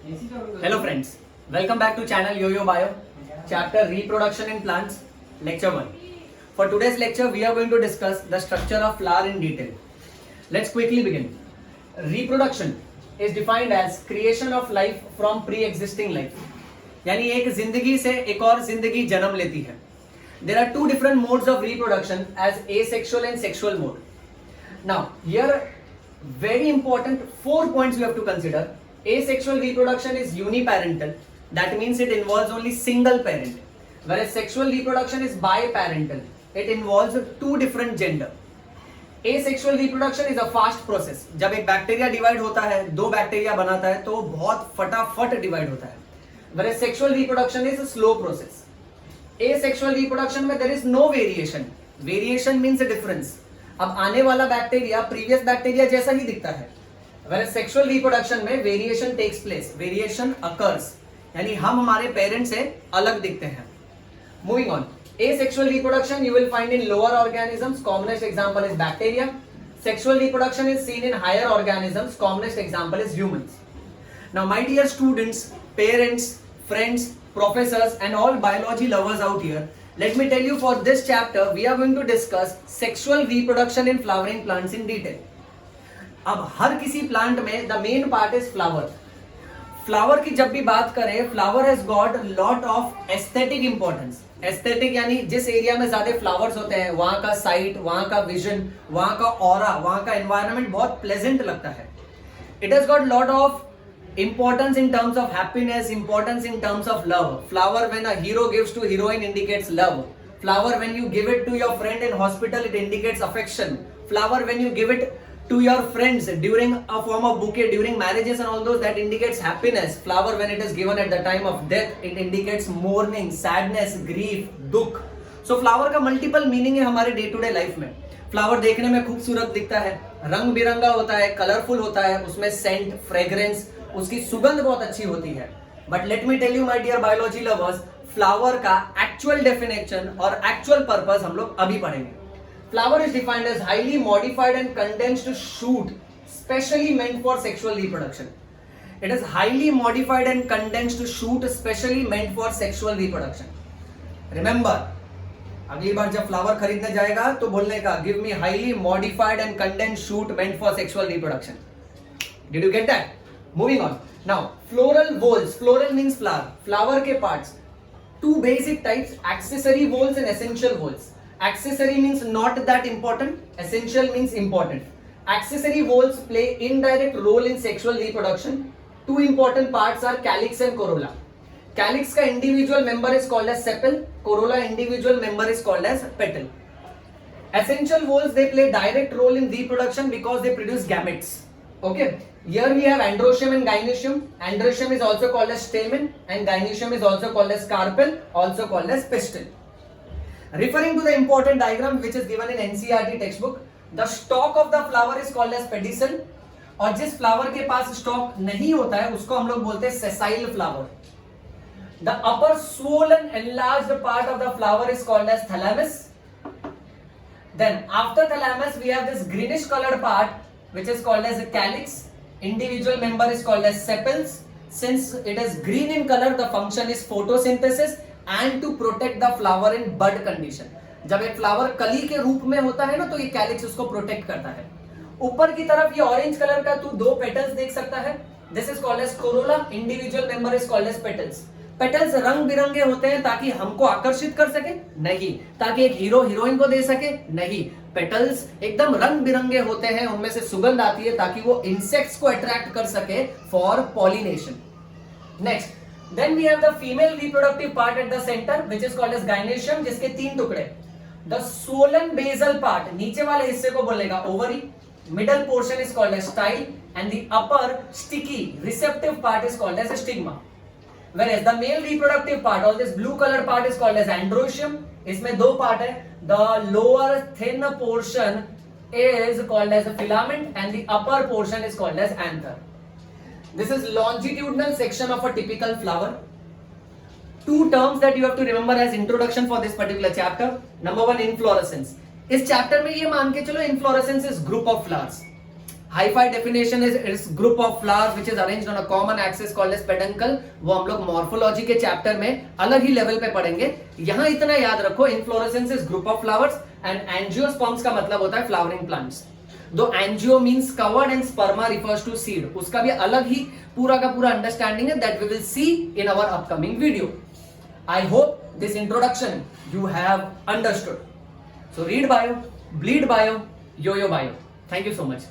Hello friends, welcome back to channel Yo-Yo Bio, chapter Reproduction in Plants, lecture 1. For today's lecture, we are going to discuss the structure of flower in detail. Let's quickly begin. Reproduction is defined as creation of life from pre-existing life. यानी एक जिंदगी से एक और जिंदगी जन्म लेती है. There are two different modes of reproduction as asexual and sexual mode. Now, here very important 4 points you have to consider. Asexual reproduction is uniparental, that means it involves only single parent, whereas sexual reproduction is biparental, it involves two different gender. Asexual reproduction is a fast process. जब एक bacteria divide होता है, दो bacteria बनाता है तो बहुत फटाफट डिवाइड होता है, whereas sexual reproduction is a slow process. Asexual reproduction में there is no variation. Variation means a difference. अब आने वाला बैक्टीरिया प्रीवियस बैक्टीरिया जैसा ही दिखता है, whereas sexual reproduction में variation takes place, variation occurs, यानी हम हमारे पेरेंट्स से अलग दिखते हैं. Moving on, asexual reproduction you will find in lower organisms. Commonest example is bacteria. Sexual reproduction is seen in higher organisms. Commonest example is humans. Now, my dear students, parents, friends, professors, and all biology lovers out here, let me tell you, for this chapter we are going to discuss sexual reproduction in flowering plants in detail. अब हर किसी plant में the main part is flower. Flower की जब भी बात करें, flower has got lot of aesthetic importance. Aesthetic यानी जिस एरिया में ज्यादा फ्लावर्स होते हैं वहां का साइट, वहां का विजन, वहां का ऑरा, वहां का एनवायरनमेंट बहुत प्लेजेंट लगता है. It has got lot of importance in terms of happiness, importance in terms of love. Flower when a hero gives to heroine indicates love. Flower when you give it to your friend in hospital, it indicates affection. Flower when you give it to your friends during a form of bouquet, during marriages and all those, that indicates happiness. Flower when it is given at the time of death, it indicates mourning, sadness, grief, dukh. So flower का multiple meaning है हमारे day to day life में. Flower देखने में खूबसूरत दिखता है, रंग बिरंगा होता है, कलरफुल होता है, उसमें सेंट, फ्रेग्रेंस, उसकी सुगंध बहुत अच्छी होती है. But let me tell you my dear biology lovers, flower का एक्चुअल डेफिनेशन और एक्चुअल पर्पस हम लोग अभी पढ़ेंगे. Flower is defined as highly modified and condensed shoot specially meant for sexual reproduction. It is highly modified and condensed shoot specially meant for sexual reproduction. Remember, अगली बार जब flower खरीदने जाएगा तो बोलने का, give me highly modified and condensed shoot meant for sexual reproduction. Did you get that? Moving on. Now, floral whorls. Floral means flower. Flower के parts. Two basic types: accessory whorls and essential whorls. Accessory means not that important. Essential means important. Accessory whorls play indirect role in sexual reproduction. Two important parts are calyx and corolla. Calyx का individual member is called as sepal. Corolla individual member is called as petal. Essential whorls, they play direct role in reproduction because they produce gametes. Okay. Here we have androecium and gynoecium. Androecium is also called as stamen and gynoecium is also called as carpel, also called as pistil. Referring to the important diagram which is given in NCERT textbook, the stalk of the flower is called as pedicel, और जिस flower के पास stock नहीं होता है उसको हम लोग बोलते हैं sessile flower. The upper swollen enlarged part of the flower is called as thalamus. Then after thalamus we have this greenish colored part which is called as a calyx. Individual member is called as sepals. Since it is green in color, the function is photosynthesis and to protect the flower in bud condition. जब एक flower कली के रूप में होता है ना, तो ये कैलिक्स उसको प्रोटेक्ट करता है. ऊपर की तरफ ये ऑरेंज कलर का तू दो पेटल्स देख सकता है. This is called as corolla. Individual member is called as petals. Petals रंग बिरंगे होते हैं ताकि हमको आकर्षित कर सके? नहीं. ताकि एक हीरो हीरोइन को दे सके? नहीं. पेटल्स एकदम रंग बिरंगे होते हैं, उनमें से सुगंध आती है ताकि वो इंसेक्ट्स को अट्रैक्ट कर सके for pollination. Next, then we have the female reproductive part at the center which is called as gynoecium, जिसके तीन टुकड़े. द सोलन बेसल पार्ट, नीचे वाले हिस्से को बोलेगा ovary. Middle portion is called as style and the upper sticky receptive part is called as stigma. Whereas the male reproductive part, all this blue color part is called as androecium. इसमें दो part है. The lower thin portion is called as a filament and the upper portion is called as anther. This is longitudinal section of a typical flower. Two terms that you have to remember as introduction for this particular chapter. Number one, inflorescence. इस chapter में ये मान के चलो inflorescence is group of flowers. Hi fi definition is group of flowers which is arranged on a common axis called as peduncle. वो हम लोग morphology के चैप्टर में अलग ही लेवल पे पढ़ेंगे। यहां इतना याद रखो, inflorescence is group of flowers and angiosperms का मतलब होता है फ्लावरिंग प्लांट्स। दो angio means covered and sperma refers to seed, उसका भी अलग ही पूरा का पूरा अंडरस्टैंडिंग है that we will see in our upcoming video. I hope this introduction you have understood. So read bio, bleed bio, yo-yo bio. Thank you so much.